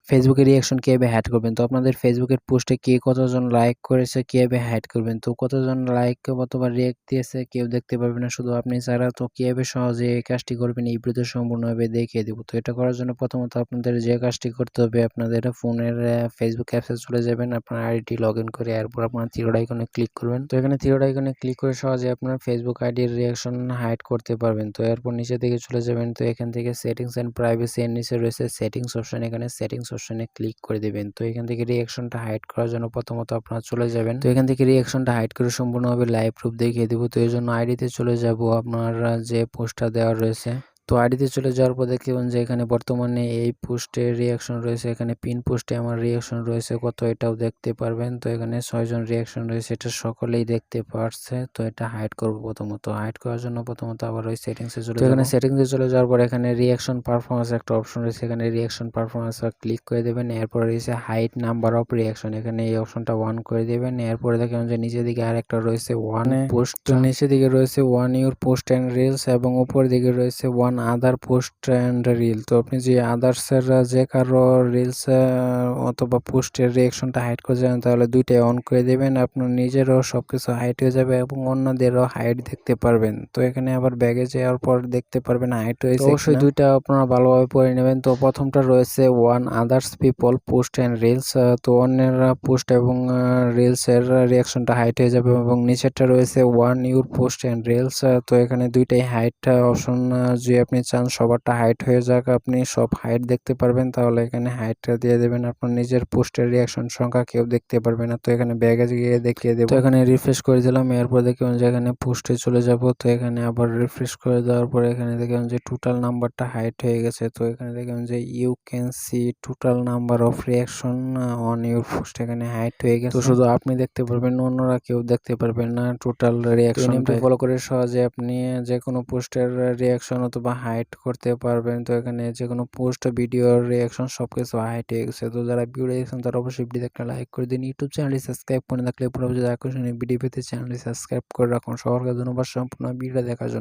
ফেসবুকে রিঅ্যাকশন কিভাবে হাইড করবেন? তো আপনাদের ফেসবুকের পোস্টে কে কতজন লাইক করেছে কিভাবে হাইড করবেন? তো কতজন লাইক অথবা রিঅ্যাক্ট দিয়েছে কেউ দেখতে পারবে না, শুধু আপনি ছাড়া। তো কিভাবে সহজে এই কাজটি করবেন এই ভিডিওতে সম্পূর্ণভাবে দেখিয়ে দিব। তো এটা করার জন্য প্রথমত আপনাদের যে কাজটি করতে হবে, আপনাদের ফোনের ফেসবুক অ্যাপসে চলে যাবেন, আপনার আইডি লগইন করে এরপর আপনার থ্রি আইকনে ক্লিক করবেন। তো এখানে থ্রি আইকনে ক্লিক করে সহজে আপনার ফেসবুক আইডির রিঅ্যাকশন হাইড করতে পারবেন। তো এরপর নিচের দিকে চলে যাবেন। তো এখান থেকে সেটিংস এন্ড প্রাইভেসি এর নিচে রয়েছে সেটিংস অপশন, এখানে সেটিংস অপশনে ক্লিক করে দিবেন। তো এখান থেকে রিঅ্যাকশনটা হাইড করার জন্য প্রথমত আপনারা চলে যাবেন। তো এখান থেকে রিঅ্যাকশনটা হাইড করে সম্পূর্ণভাবে লাইভ প্রুফ দেখিয়ে দিব। তো এই জন্য আইডিতে চলে যাব, আপনার যে পোস্টটা দেওয়া রয়েছে। তো আইডিতে চলে যাওয়ার পর দেখবেন যে এখানে বর্তমানে এই পোস্টের রিঅ্যাকশন রয়েছে, এখানে পিন পোস্টে আমার রিঅ্যাকশন রয়েছে কত এটাও দেখতে পারবেন। তো এখানে 6 জন রিঅ্যাকশন রয়েছে, এটা সকলেই দেখতে পারছে। তো এটা হাইড করব প্রথমত। হাইড করার জন্য প্রথমত আবার ওই সেটিংসে চলে যাব। এখানে সেটিংসে চলে যাওয়ার পর এখানে রিঅ্যাকশন পারফরম্যান্স একটা অপশন রয়েছে, এখানে রিঅ্যাকশন পারফরম্যান্স ক্লিক করে দেবেন। এরপর রয়েছে হাইড নাম্বার অফ রিঅ্যাকশন, এখানে এই অপশনটা 1 করে দিবেন। এরপরে দেখেন যে নিচের দিকে আরেকটা রয়েছে 1 পোস্ট, তো নিচের দিকে রয়েছে 1 ইউর পোস্ট এন্ড রিলস এবং উপরের দিকে রয়েছে 1 আদার পোস্ট এন্ড রিল। তো আপনি যে আদার্সের যে কারো রিলস অথবা পোস্টের রিঅ্যাকশনটা হাইড করে যাবেন, তাহলে দুইটাই অন করে দেবেন, আপনার নিজেরও সবকিছু হাইড হয়ে যাবে এবং অন্যদেরও হাইড দেখতে পারবেন। তো এখানে আবার ব্যাগে যাওয়ার পর দেখতে পারবেন হাইড হয়েছে। অবশ্যই দুইটা আপনারা ভালোভাবে পড়ে নেবেন। তো প্রথমটা রয়েছে 1 others people post and reels, তো অন্যের পোস্ট এবং রিলস এর রিঅ্যাকশনটা হাইড হয়ে যাবে এবং নিচেরটা রয়েছে 1 ইউর পোস্ট এন্ড রিলস। তো এখানে দুইটাই হাইড অপশন, যদি আপনি চান সবারটা হাইড হয়ে যাক, আপনি সব হাইড দেখতে পারবেন, তাহলে এখানে হাইডটা দিয়ে দেবেন, আপনার নিজের পোস্টের রিঅ্যাকশন সংখ্যা কেউ দেখতে পারবে না। তো এখানে ব্যাগে গিয়ে দেখিয়ে দেব। তো এখানে রিফ্রেশ করে দিলাম, এরপর দেখবেন যে এখানে পোস্টে চলে যাব। তো এখানে আবার রিফ্রেশ করে দেওয়ার পরে এখানে দেখবেন যে টোটাল নাম্বারটা হাইড হয়ে গেছে। তো এখানে দেখবেন যে you can see total number of reaction on your post, এখানে হাইড হয়ে গেছে। তো শুধু আপনি দেখতে পারবেন, অন্যরা কেউ দেখতে পারবেন না টোটাল রিঅ্যাকশনটা। ফলো করে সহজে আপনি যে কোনো পোস্টের রিঅ্যাকশন অথবা হাইড করতে পারবেন। তো এখানে যে কোনো পোস্ট ভিডিওর রিঅ্যাকশন সবকিছু হাইড হয়ে গেছে। তো যারা ভিডিও দেখছেন তারা অবশ্যই ভিডিওতে একটা লাইক করে দিন। ইউটিউব চ্যানেলটি সাবস্ক্রাইব করে থাকলে পরবর্তী আকর্ষণীয় ভিডিও পেতে চ্যানেলটি সাবস্ক্রাইব করে রাখুন। সবার কাছে ধন্যবাদ সম্পূর্ণ ভিডিও দেখার জন্য।